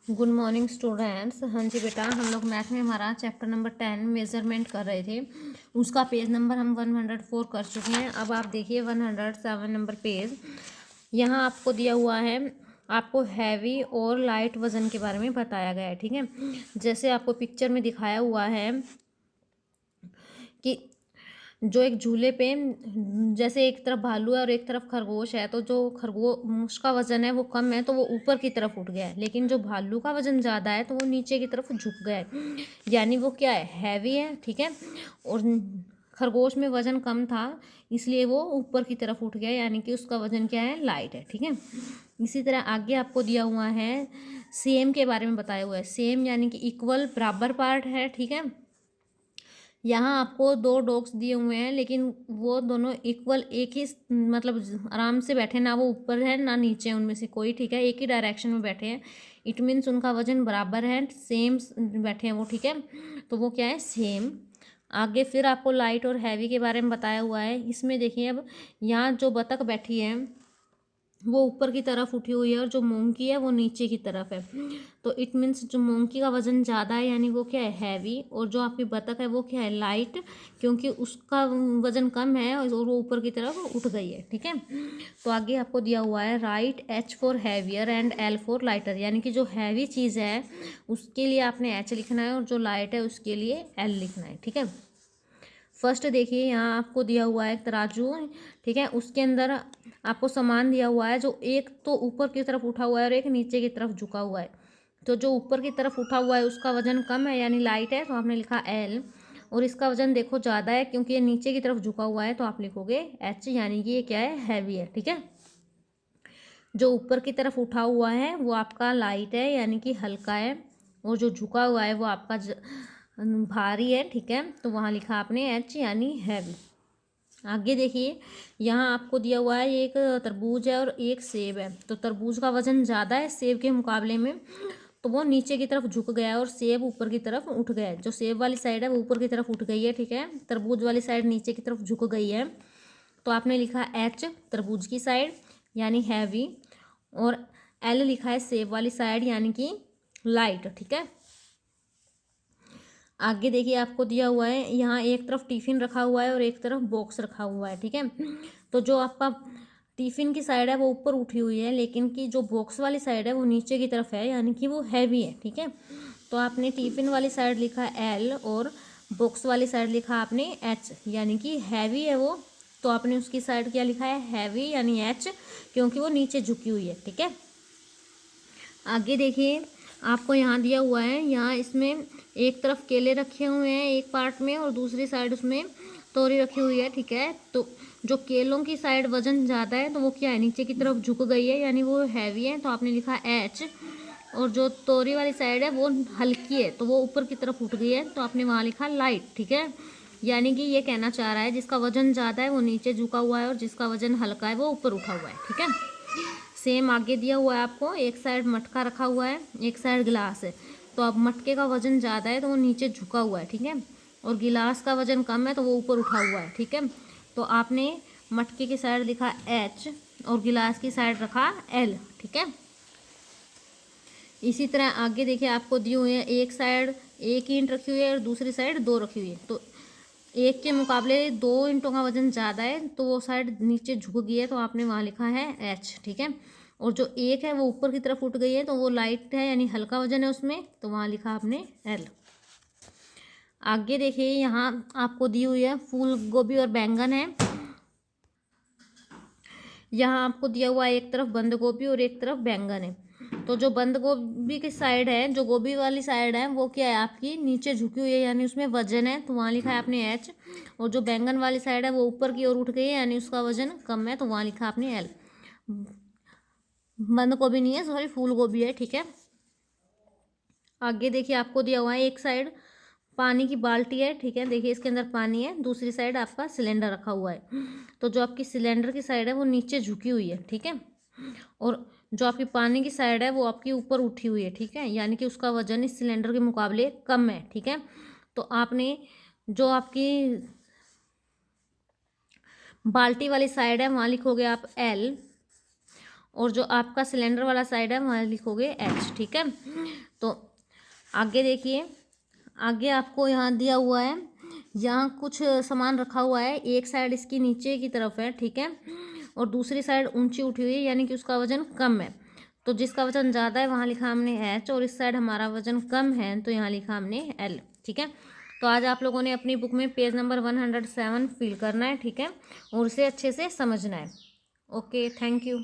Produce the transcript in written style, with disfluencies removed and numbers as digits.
Good morning students. हाँ जी बेटा, हम लोग मैथ में हमारा चैप्टर नंबर 10 मेजरमेंट कर रहे थे। उसका पेज नंबर हम 104 कर चुके हैं। अब आप देखिए 107 नंबर पेज। यहाँ आपको दिया हुआ है, आपको हैवी और लाइट वज़न के बारे में बताया गया है। ठीक है, जैसे आपको पिक्चर में दिखाया हुआ है कि जो एक झूले पे जैसे एक तरफ भालू है और एक तरफ खरगोश है, तो जो खरगोश का वजन है वो कम है तो वो ऊपर की तरफ उठ गया है, लेकिन जो भालू का वजन ज़्यादा है तो वो नीचे की तरफ झुक गया है, यानी वो क्या है, हैवी है। ठीक है, और खरगोश में वजन कम था इसलिए वो ऊपर की तरफ उठ गया, यानी कि उसका वजन क्या है, लाइट है। ठीक है, इसी तरह आगे आपको दिया हुआ है सेम के बारे में बताया हुआ है। सेम यानी कि इक्वल, बराबर पार्ट है। ठीक है, यहाँ आपको दो डॉग्स दिए हुए हैं, लेकिन वो दोनों इक्वल, एक ही मतलब आराम से बैठे, ना वो ऊपर है ना नीचे उनमें से कोई। ठीक है, एक ही डायरेक्शन में बैठे हैं, इट मीन्स उनका वजन बराबर है, सेम बैठे हैं वो। ठीक है, तो वो क्या है, सेम। आगे फिर आपको लाइट और हैवी के बारे में बताया हुआ है। इसमें देखिए, अब यहाँ जो बतख बैठी है वो ऊपर की तरफ उठी हुई है और जो मोंकी है वो नीचे की तरफ है, तो इट मीन्स जो मोंकी का वजन ज़्यादा है, यानी वो क्या है, हैवी। और जो आपकी बतख है वो क्या है, लाइट, क्योंकि उसका वजन कम है और वो ऊपर की तरफ उठ गई है। ठीक है, तो आगे आपको दिया हुआ है right H for heavier and L for lighter, यानी कि जो हैवी चीज़ है उसके लिए आपने एच लिखना है और जो लाइट है उसके लिए एल लिखना है। ठीक है, फर्स्ट देखिए, यहाँ आपको दिया हुआ है एक तराजू। ठीक है, उसके अंदर आपको सामान दिया हुआ है, जो एक तो ऊपर की तरफ उठा हुआ है और एक नीचे की तरफ झुका हुआ है। तो जो ऊपर की तरफ उठा हुआ है उसका वजन कम है, यानी लाइट है, तो आपने लिखा एल। और इसका वजन देखो ज़्यादा है क्योंकि ये नीचे की तरफ झुका हुआ है, तो आप लिखोगे एच, यानी कि ये क्या है, हैवी है। ठीक है, जो ऊपर की तरफ उठा हुआ है वो आपका लाइट है, यानी कि हल्का है, और जो झुका हुआ है वो आपका भारी है। ठीक है, तो वहाँ लिखा आपने एच, यानी हैवी। आगे देखिए, यहाँ आपको दिया हुआ है एक तरबूज है और एक सेब है, तो तरबूज का वजन ज़्यादा है सेब के मुकाबले में, तो वो नीचे की तरफ झुक गया है और सेब ऊपर की तरफ उठ गया है। जो सेब वाली साइड है वो ऊपर की तरफ उठ गई है। ठीक है, तरबूज वाली साइड नीचे की तरफ झुक गई है, तो आपने लिखा एच तरबूज की साइड, यानी हैवी, और एल लिखा है सेब वाली साइड, यानी कि लाइट। ठीक है, आगे देखिए, आपको दिया हुआ है यहाँ एक तरफ टिफ़िन रखा हुआ है और एक तरफ बॉक्स रखा हुआ है। ठीक है, तो जो आपका टिफ़िन की साइड है वो ऊपर उठी हुई है, लेकिन कि जो बॉक्स वाली साइड है वो नीचे की तरफ है, यानी कि वो हैवी है। ठीक है, तो आपने टिफ़िन वाली साइड लिखा एल और बॉक्स वाली साइड लिखा आपने एच, यानी कि हैवी है वो, तो आपने उसकी साइड क्या लिखा है, हैवी, यानी एच, क्योंकि वो नीचे झुकी हुई है। ठीक है, आगे देखिए, आपको यहाँ दिया हुआ है, यहाँ इसमें एक तरफ केले रखे हुए हैं एक पार्ट में और दूसरी साइड उसमें तोरी रखी हुई है। ठीक है, तो जो केलों की साइड वजन ज़्यादा है तो वो क्या है, नीचे की तरफ झुक गई है, यानी वो हैवी है, तो आपने लिखा एच। और जो तोरी वाली साइड है वो हल्की है, तो वो ऊपर की तरफ उठ गई है, तो आपने वहाँ लिखा लाइट। ठीक है, यानी कि ये कहना चाह रहा है जिसका वजन ज़्यादा है वो नीचे झुका हुआ है और जिसका वजन हल्का है वो ऊपर उठा हुआ है। ठीक है, सेम आगे दिया हुआ है आपको, एक साइड मटका रखा हुआ है, एक साइड गिलास है, तो अब मटके का वजन ज़्यादा है तो वो नीचे झुका हुआ है। ठीक है, और गिलास का वजन कम है तो वो ऊपर उठा हुआ है। ठीक है, तो आपने मटके की साइड लिखा एच और गिलास की साइड रखा एल। ठीक है, इसी तरह आगे देखिए, आपको दिए हुए हैं एक साइड एक ईंट रखी हुई है और दूसरी साइड दो रखी हुई है, तो एक के मुकाबले दो ईंटों का वजन ज़्यादा है तो वो साइड नीचे झुक गई है, तो आपने वहाँ लिखा है एच। ठीक है, और जो एक है वो ऊपर की तरफ उठ गई है तो वो लाइट है, यानी हल्का वजन है उसमें, तो वहाँ लिखा आपने एल। आगे देखिए, यहाँ आपको दी हुई है फूल गोभी और बैंगन है। यहाँ आपको दिया हुआ है एक तरफ बंद गोभी और एक तरफ बैंगन है, तो जो बंद गोभी की साइड है, जो गोभी वाली साइड है वो क्या है, आपकी नीचे झुकी हुई है, यानी उसमें वजन है, तो वहाँ लिखा है आपने एच। और जो बैंगन वाली साइड है वो ऊपर की ओर उठ गई है, यानी उसका वजन कम है, तो वहाँ लिखा आपने एल। बंद गोभी नहीं है, सॉरी, फूल गोभी है। ठीक है, आगे देखिए, आपको दिया हुआ है एक साइड पानी की बाल्टी है। ठीक है, देखिए इसके अंदर पानी है, दूसरी साइड आपका सिलेंडर रखा हुआ है, तो जो आपकी सिलेंडर की साइड है वो नीचे झुकी हुई है। ठीक है, और जो आपकी पानी की साइड है वो आपकी ऊपर उठी हुई है। ठीक है, यानी कि उसका वजन इस सिलेंडर के मुकाबले कम है। ठीक है, तो आपने जो आपकी बाल्टी वाली साइड है वहाँ लिखोगे आप एल, और जो आपका सिलेंडर वाला साइड है वहाँ लिखोगे एच। ठीक है, तो आगे देखिए, आगे आपको यहाँ दिया हुआ है, यहाँ कुछ सामान रखा हुआ है, एक साइड इसकी नीचे की तरफ है, ठीक है, और दूसरी साइड ऊंची उठी हुई है, यानी कि उसका वजन कम है। तो जिसका वजन ज़्यादा है वहाँ लिखा हमने एच, और इस साइड हमारा वजन कम है तो यहाँ लिखा हमने एल। ठीक है, तो आज आप लोगों ने अपनी बुक में पेज नंबर 107 फिल करना है, ठीक है, और उसे अच्छे से समझना है। Okay, thank you.